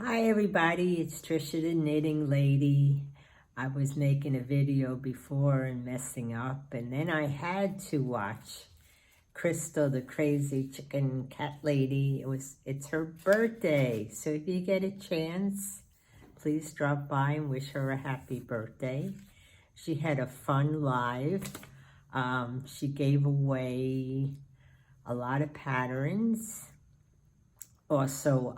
Hi everybody, it's Trisha the Knitting Lady. I was making a video before and messing up, and then I had to watch Crystal the Crazy Chicken Cat Lady. It's her birthday, so if you get a chance, please drop by and wish her a happy birthday. She had a fun live. She gave away a lot of patterns. Also,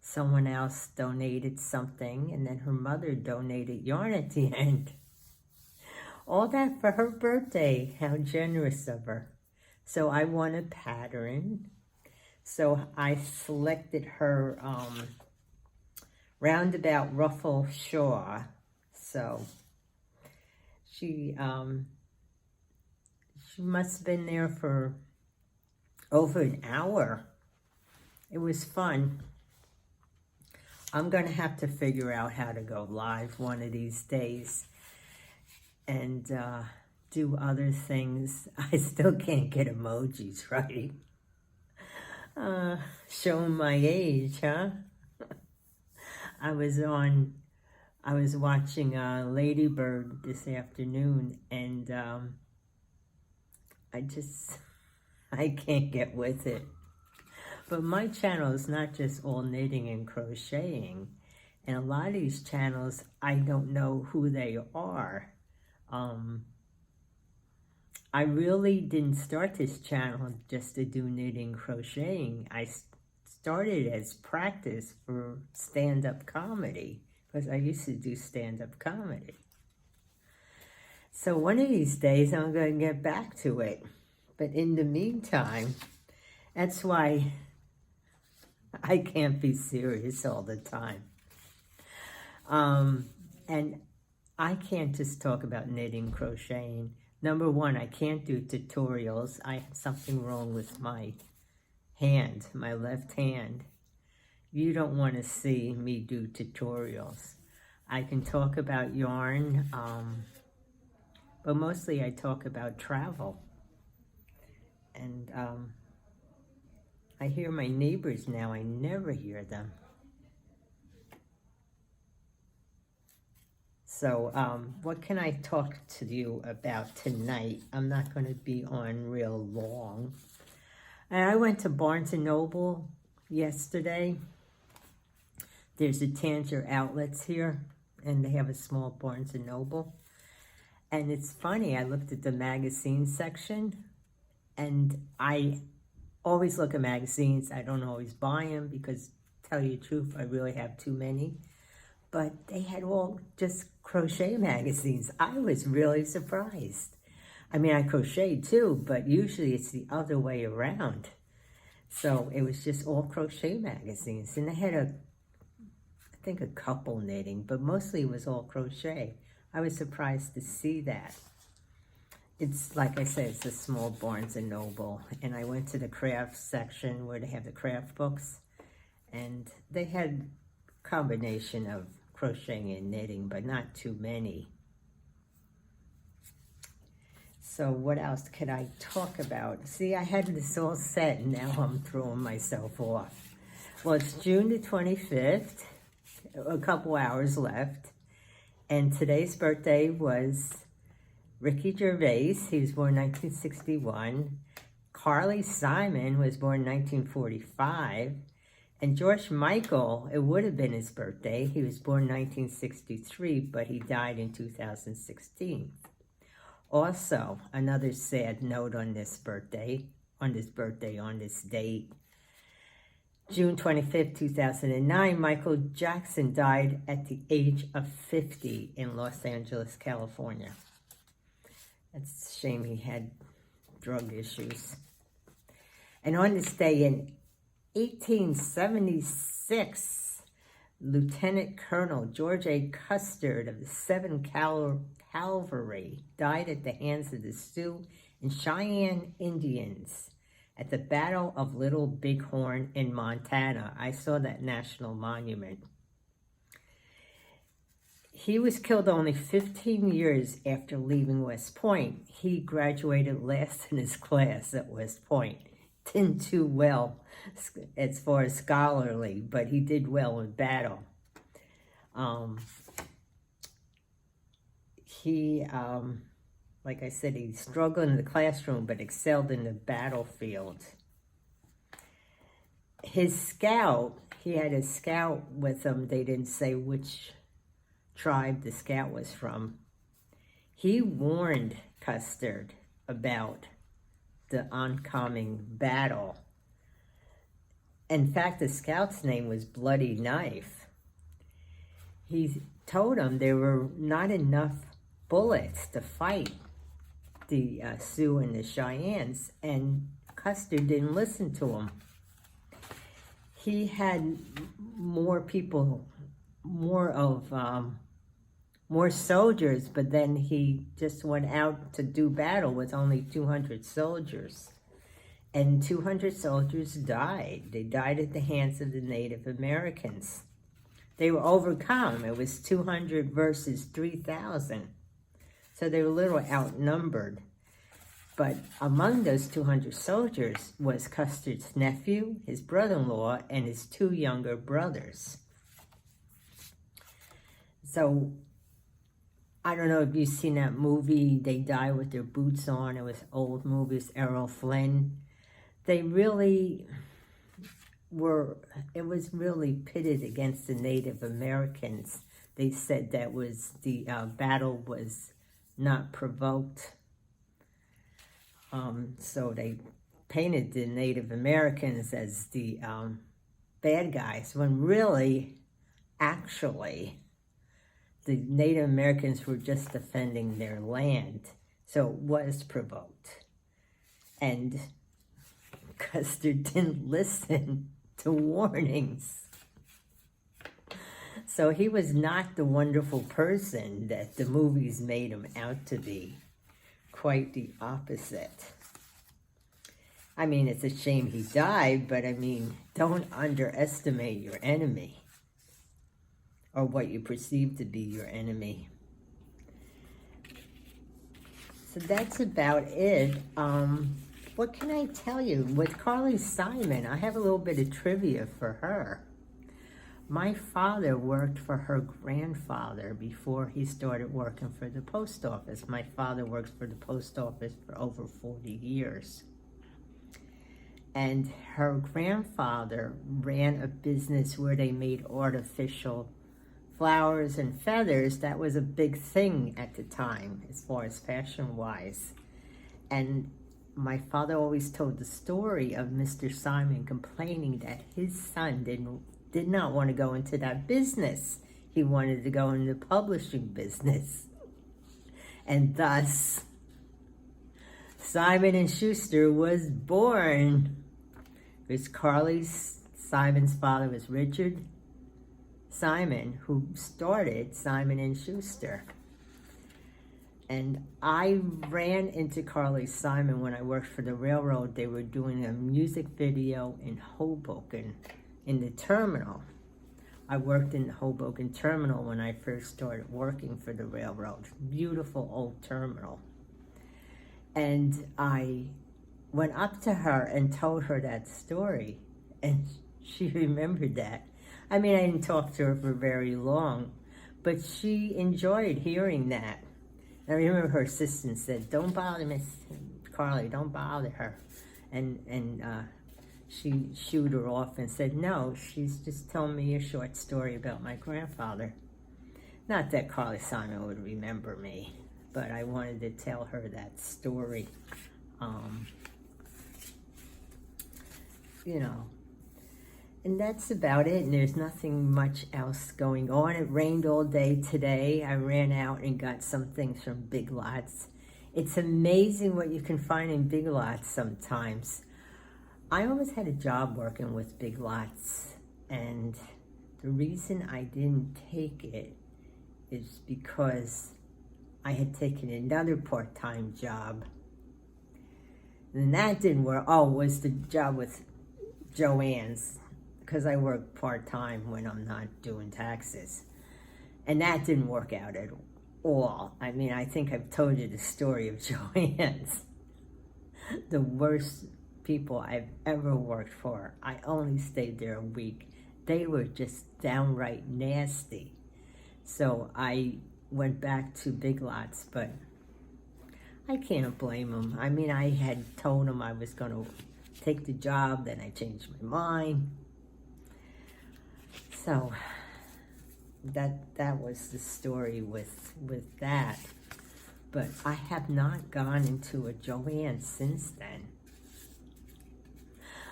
someone else donated something, and then her mother donated yarn at the end. All that for her birthday. How generous of her. So I won a pattern. So I selected her roundabout ruffle shawl. So she must have been there for over an hour. It was fun. I'm going to have to figure out how to go live one of these days and do other things. I still can't get emojis right. Showing my age, huh? I was watching Lady Bird this afternoon, and I can't get with it. But my channel is not just all knitting and crocheting. And a lot of these channels, I don't know who they are. I really didn't start this channel just to do knitting, crocheting. I started as practice for stand-up comedy, because I used to do stand-up comedy. So one of these days, I'm going to get back to it. But in the meantime, that's why I can't be serious all the time. And I can't just talk about knitting, crocheting. Number one, I can't do tutorials. I have something wrong with my hand, my left hand. You don't want to see me do tutorials. I can talk about yarn, but mostly I talk about travel. And I hear my neighbors now. I never hear them. So what can I talk to you about tonight? I'm not going to be on real long. And I went to Barnes & Noble yesterday. There's a Tanger Outlets here, and they have a small Barnes & Noble. And it's funny, I looked at the magazine section, and I always look at magazines. I don't always buy them because, to tell you the truth, I really have too many. But they had all just crochet magazines. I was really surprised. I mean, I crochet too, but usually it's the other way around. So it was just all crochet magazines. And they had I think a couple knitting, but mostly it was all crochet. I was surprised to see that. It's, like I said, it's a small Barnes & Noble. And I went to the craft section where they have the craft books. And they had a combination of crocheting and knitting, but not too many. So what else could I talk about? See, I had this all set, and now I'm throwing myself off. Well, it's June the 25th, a couple hours left. And today's birthday was Ricky Gervais. He was born 1961. Carly Simon was born 1945. And George Michael, it would have been his birthday. He was born 1963, but he died in 2016. Also, another sad note on this date, June 25th, 2009, Michael Jackson died at the age of 50 in Los Angeles, California. It's a shame he had drug issues. And on this day in 1876, Lieutenant Colonel George A. Custer of the 7th Cavalry died at the hands of the Sioux and Cheyenne Indians at the Battle of Little Bighorn in Montana. I saw that national monument. He was killed only 15 years after leaving West Point. He graduated last in his class at West Point. didn't do well as far as scholarly, but he did well in battle. He, like I said, he struggled in the classroom, but excelled in the battlefield. His scout, he had a scout with him. They didn't say which tribe the scout was from. He warned Custer about the oncoming battle. In fact, the scout's name was Bloody Knife. He told him there were not enough bullets to fight the Sioux and the Cheyennes, and Custer didn't listen to him. He had more people, more soldiers, but then he just went out to do battle with only 200 soldiers. And 200 soldiers died. They died at the hands of the Native Americans. They were overcome. It was 200 versus 3,000. So they were a little outnumbered. But among those 200 soldiers was Custer's nephew, his brother-in-law, and his 2 younger brothers. So I don't know if you've seen that movie, They Die With Their Boots On. It was old movies, Errol Flynn. They really were, it was really pitted against the Native Americans. They said that was the battle was not provoked. So they painted the Native Americans as the bad guys, when really, actually, the Native Americans were just defending their land. So it was provoked. And Custer didn't listen to warnings. So he was not the wonderful person that the movies made him out to be. Quite the opposite. I mean, it's a shame he died, but I mean, don't underestimate your enemy, or what you perceive to be your enemy. So that's about it. What can I tell you? With Carly Simon, I have a little bit of trivia for her. My father worked for her grandfather before he started working for the post office. My father worked for the post office for over 40 years. And her grandfather ran a business where they made artificial flowers and feathers. That was a big thing at the time, as far as fashion-wise. And my father always told the story of Mr. Simon complaining that his son did not want to go into that business. He wanted to go into the publishing business. And thus, Simon & Schuster was born. Because Simon's father was Richard Simon, who started Simon & Schuster. And I ran into Carly Simon when I worked for the railroad. They were doing a music video in Hoboken, in the terminal. I worked in the Hoboken terminal when I first started working for the railroad. Beautiful old terminal. And I went up to her and told her that story, and she remembered that. I mean, I didn't talk to her for very long, but she enjoyed hearing that. I remember her assistant said, "Don't bother Miss Carly, don't bother her." And she shooed her off and said, "No, she's just telling me a short story about my grandfather." Not that Carly Simon would remember me, but I wanted to tell her that story. You know, and that's about it, and there's nothing much else going on. It rained all day today. I ran out and got some things from Big Lots. It's amazing what you can find in Big Lots sometimes. I always had a job working with Big Lots, and the reason I didn't take it is because I had taken another part-time job, and that didn't work. Oh, it was the job with Joann's, because I work part-time when I'm not doing taxes. And that didn't work out at all. I mean, I think I've told you the story of Joann's. The worst people I've ever worked for. I only stayed there a week. They were just downright nasty. So I went back to Big Lots, but I can't blame them. I mean, I had told them I was going to take the job, then I changed my mind. So that was the story with that. But I have not gone into a Joann's since then.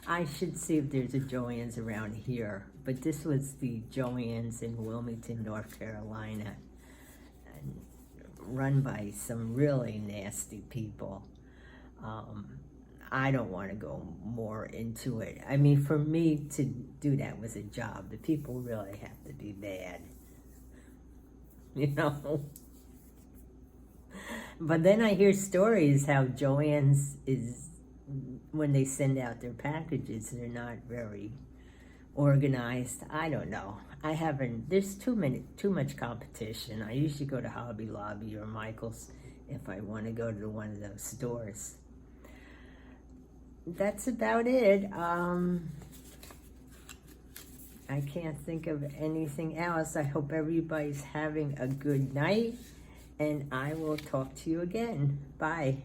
I should see if there's a Joann's around here. But this was the Joann's in Wilmington, North Carolina, and run by some really nasty people. I don't want to go more into it. I mean, for me to do that was a job. The people really have to be bad, you know? But then I hear stories how Joann's is, when they send out their packages, they're not very organized. I don't know. I haven't, there's too much competition. I usually go to Hobby Lobby or Michael's if I want to go to one of those stores. That's about it. I can't think of anything else. I hope everybody's having a good night, and I will talk to you again. Bye.